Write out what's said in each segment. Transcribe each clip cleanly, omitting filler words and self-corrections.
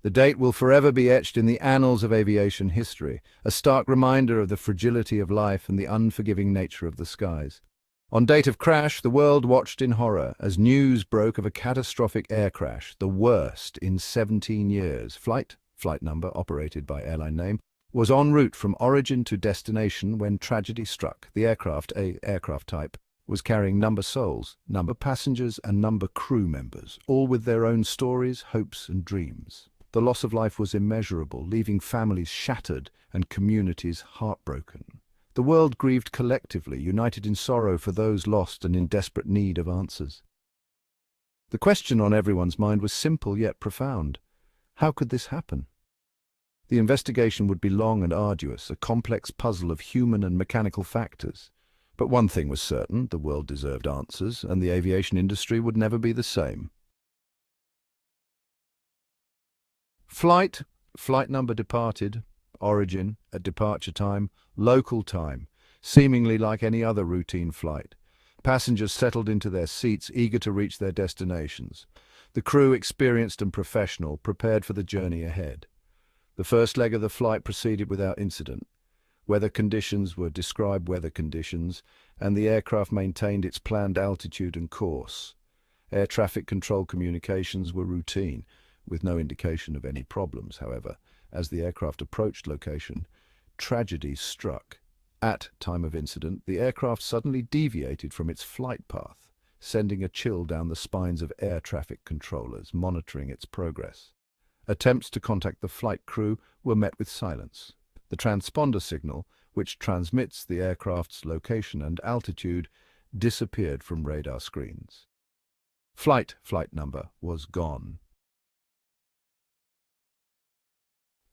The date will forever be etched in the annals of aviation history, a stark reminder of the fragility of life and the unforgiving nature of the skies. On date of crash, the world watched in horror as news broke of a catastrophic air crash, the worst in 17 years. Flight number, operated by airline name, was en route from origin to destination when tragedy struck. The aircraft, a aircraft type, was carrying number souls, number passengers and number crew members, all with their own stories, hopes and dreams. The loss of life was immeasurable, leaving families shattered and communities heartbroken. The world grieved collectively, united in sorrow for those lost and in desperate need of answers. The question on everyone's mind was simple yet profound. How could this happen? The investigation would be long and arduous, a complex puzzle of human and mechanical factors. But one thing was certain, the world deserved answers, and the aviation industry would never be the same. Flight number departed, origin, at departure time, local time, seemingly like any other routine flight. Passengers settled into their seats, eager to reach their destinations. The crew, experienced and professional, prepared for the journey ahead. The first leg of the flight proceeded without incident. Weather conditions were described weather conditions, and the aircraft maintained its planned altitude and course. Air traffic control communications were routine, with no indication of any problems, however. As the aircraft approached location, tragedies struck. At time of incident, the aircraft suddenly deviated from its flight path, sending a chill down the spines of air traffic controllers monitoring its progress. Attempts to contact the flight crew were met with silence. The transponder signal, which transmits the aircraft's location and altitude, disappeared from radar screens. Flight number was gone.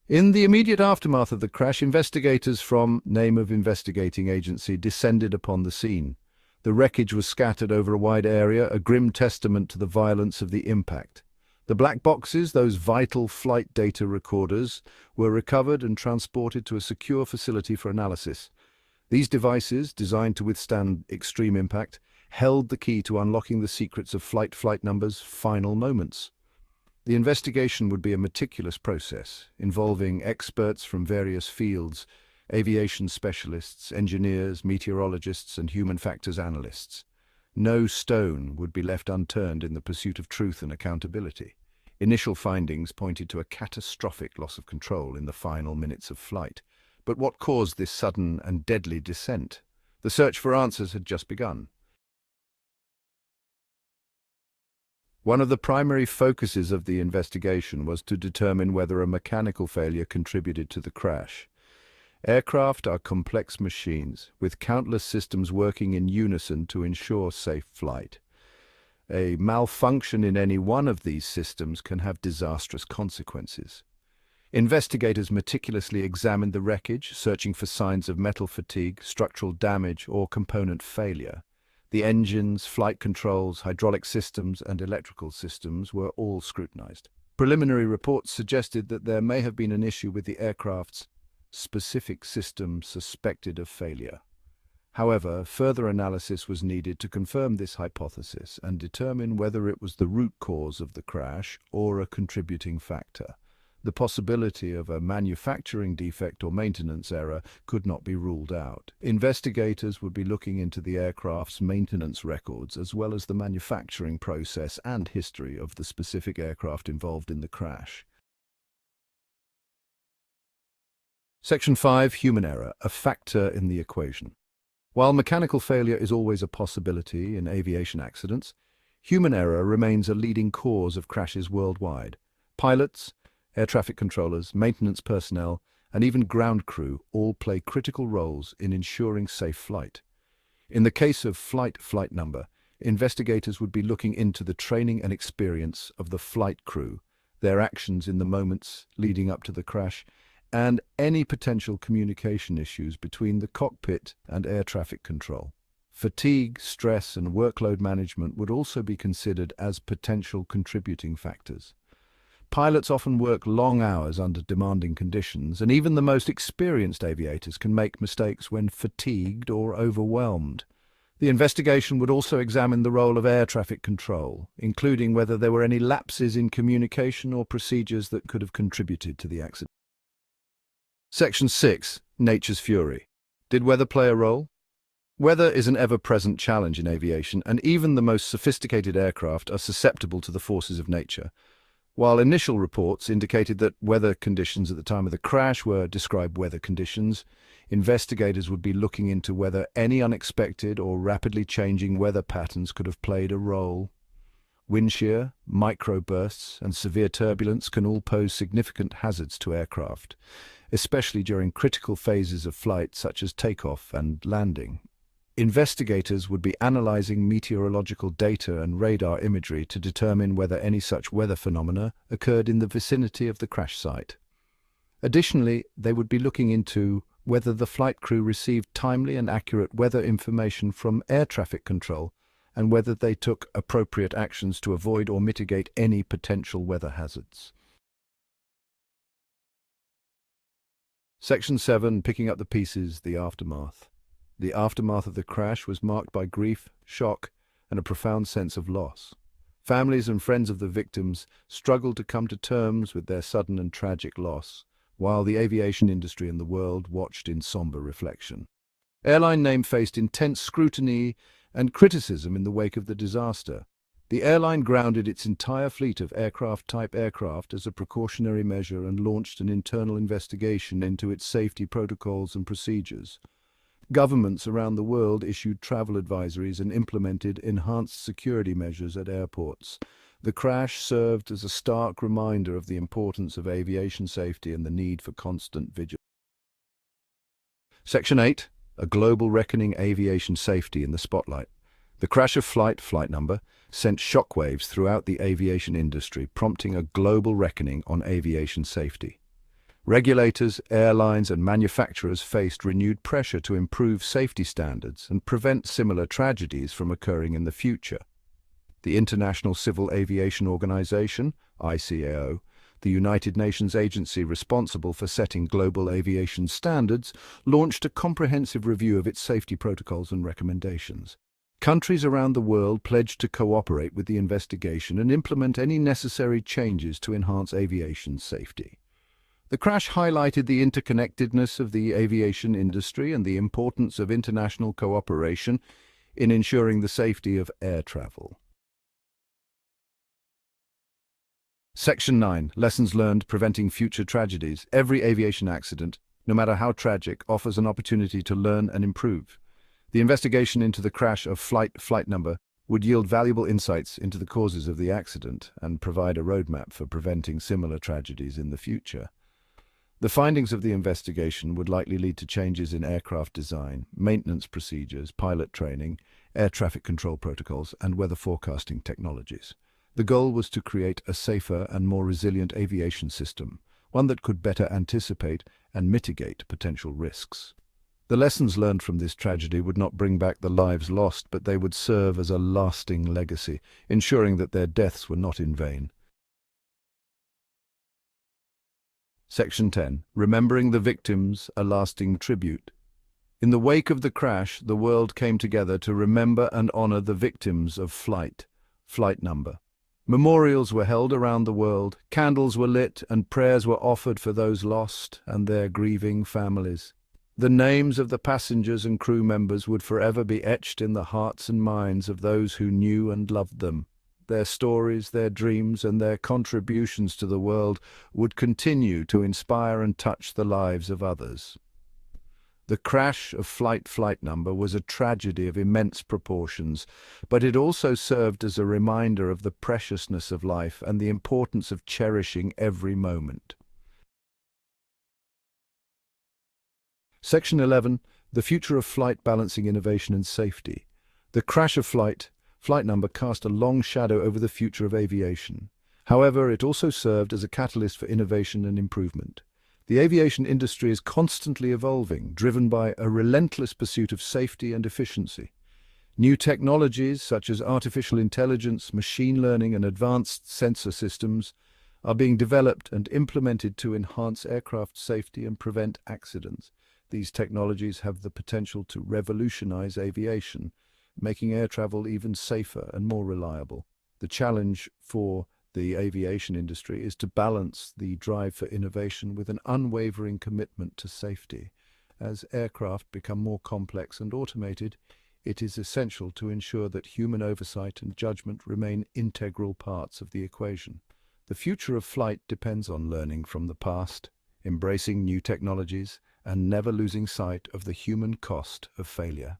In the immediate aftermath of the crash, investigators from name of investigating agency descended upon the scene. The wreckage was scattered over a wide area, a grim testament to the violence of the impact. The black boxes, those vital flight data recorders, were recovered and transported to a secure facility for analysis. These devices, designed to withstand extreme impact, held the key to unlocking the secrets of flight number's final moments. The investigation would be a meticulous process, involving experts from various fields, aviation specialists, engineers, meteorologists, and human factors analysts. No stone would be left unturned in the pursuit of truth and accountability. Initial findings pointed to a catastrophic loss of control in the final minutes of flight. But what caused this sudden and deadly descent? The search for answers had just begun. One of the primary focuses of the investigation was to determine whether a mechanical failure contributed to the crash. Aircraft are complex machines, with countless systems working in unison to ensure safe flight. A malfunction in any one of these systems can have disastrous consequences. Investigators meticulously examined the wreckage, searching for signs of metal fatigue, structural damage, or component failure. The engines, flight controls, hydraulic systems, and electrical systems were all scrutinized. Preliminary reports suggested that there may have been an issue with the aircraft's specific system suspected of failure. However, further analysis was needed to confirm this hypothesis and determine whether it was the root cause of the crash or a contributing factor. The possibility of a manufacturing defect or maintenance error could not be ruled out. Investigators would be looking into the aircraft's maintenance records as well as the manufacturing process and history of the specific aircraft involved in the crash. Section 5. Human error, a factor in the equation. While mechanical failure is always a possibility in aviation accidents, human error remains a leading cause of crashes worldwide. Pilots, air traffic controllers, maintenance personnel, and even ground crew all play critical roles in ensuring safe flight. In the case of flight number, investigators would be looking into the training and experience of the flight crew, their actions in the moments leading up to the crash, and any potential communication issues between the cockpit and air traffic control. Fatigue, stress, and workload management would also be considered as potential contributing factors. Pilots often work long hours under demanding conditions, and even the most experienced aviators can make mistakes when fatigued or overwhelmed. The investigation would also examine the role of air traffic control, including whether there were any lapses in communication or procedures that could have contributed to the accident. Section 6. Nature's Fury. Did weather play a role? Weather is an ever-present challenge in aviation, and even the most sophisticated aircraft are susceptible to the forces of nature. While initial reports indicated that weather conditions at the time of the crash were described weather conditions, investigators would be looking into whether any unexpected or rapidly changing weather patterns could have played a role. Wind shear, microbursts, and severe turbulence can all pose significant hazards to aircraft, especially during critical phases of flight such as takeoff and landing. Investigators would be analyzing meteorological data and radar imagery to determine whether any such weather phenomena occurred in the vicinity of the crash site. Additionally, they would be looking into whether the flight crew received timely and accurate weather information from air traffic control and whether they took appropriate actions to avoid or mitigate any potential weather hazards. Section 7. Picking up the pieces, the aftermath. The aftermath of the crash was marked by grief, shock, and a profound sense of loss. Families and friends of the victims struggled to come to terms with their sudden and tragic loss, while the aviation industry and the world watched in somber reflection. Airline name faced intense scrutiny and criticism in the wake of the disaster. The airline grounded its entire fleet of aircraft-type aircraft as a precautionary measure and launched an internal investigation into its safety protocols and procedures. Governments around the world issued travel advisories and implemented enhanced security measures at airports. The crash served as a stark reminder of the importance of aviation safety and the need for constant vigilance. Section 8. A global reckoning: aviation safety in the spotlight. The crash of flight number, sent shockwaves throughout the aviation industry, prompting a global reckoning on aviation safety. Regulators, airlines, and manufacturers faced renewed pressure to improve safety standards and prevent similar tragedies from occurring in the future. The International Civil Aviation Organization, ICAO, the United Nations agency responsible for setting global aviation standards, launched a comprehensive review of its safety protocols and recommendations. Countries around the world pledged to cooperate with the investigation and implement any necessary changes to enhance aviation safety. The crash highlighted the interconnectedness of the aviation industry and the importance of international cooperation in ensuring the safety of air travel. Section 9. Lessons learned: preventing future tragedies. Every aviation accident, no matter how tragic, offers an opportunity to learn and improve. The investigation into the crash of flight number would yield valuable insights into the causes of the accident and provide a roadmap for preventing similar tragedies in the future. The findings of the investigation would likely lead to changes in aircraft design, maintenance procedures, pilot training, air traffic control protocols, and weather forecasting technologies. The goal was to create a safer and more resilient aviation system, one that could better anticipate and mitigate potential risks. The lessons learned from this tragedy would not bring back the lives lost, but they would serve as a lasting legacy, ensuring that their deaths were not in vain. Section 10. Remembering the victims: a lasting tribute. In the wake of the crash, the world came together to remember and honor the victims of flight number. Memorials were held around the world, candles were lit, and prayers were offered for those lost and their grieving families. The names of the passengers and crew members would forever be etched in the hearts and minds of those who knew and loved them. Their stories, their dreams, and their contributions to the world would continue to inspire and touch the lives of others. The crash of flight number was a tragedy of immense proportions, but it also served as a reminder of the preciousness of life and the importance of cherishing every moment. Section 11. The future of flight: balancing innovation and safety. The crash of flight number cast a long shadow over the future of aviation. However, it also served as a catalyst for innovation and improvement. The aviation industry is constantly evolving, driven by a relentless pursuit of safety and efficiency. New technologies such as artificial intelligence, machine learning, and advanced sensor systems are being developed and implemented to enhance aircraft safety and prevent accidents. These technologies have the potential to revolutionize aviation, making air travel even safer and more reliable. The challenge for the aviation industry is to balance the drive for innovation with an unwavering commitment to safety. As aircraft become more complex and automated, it is essential to ensure that human oversight and judgment remain integral parts of the equation. The future of flight depends on learning from the past, embracing new technologies, and never losing sight of the human cost of failure.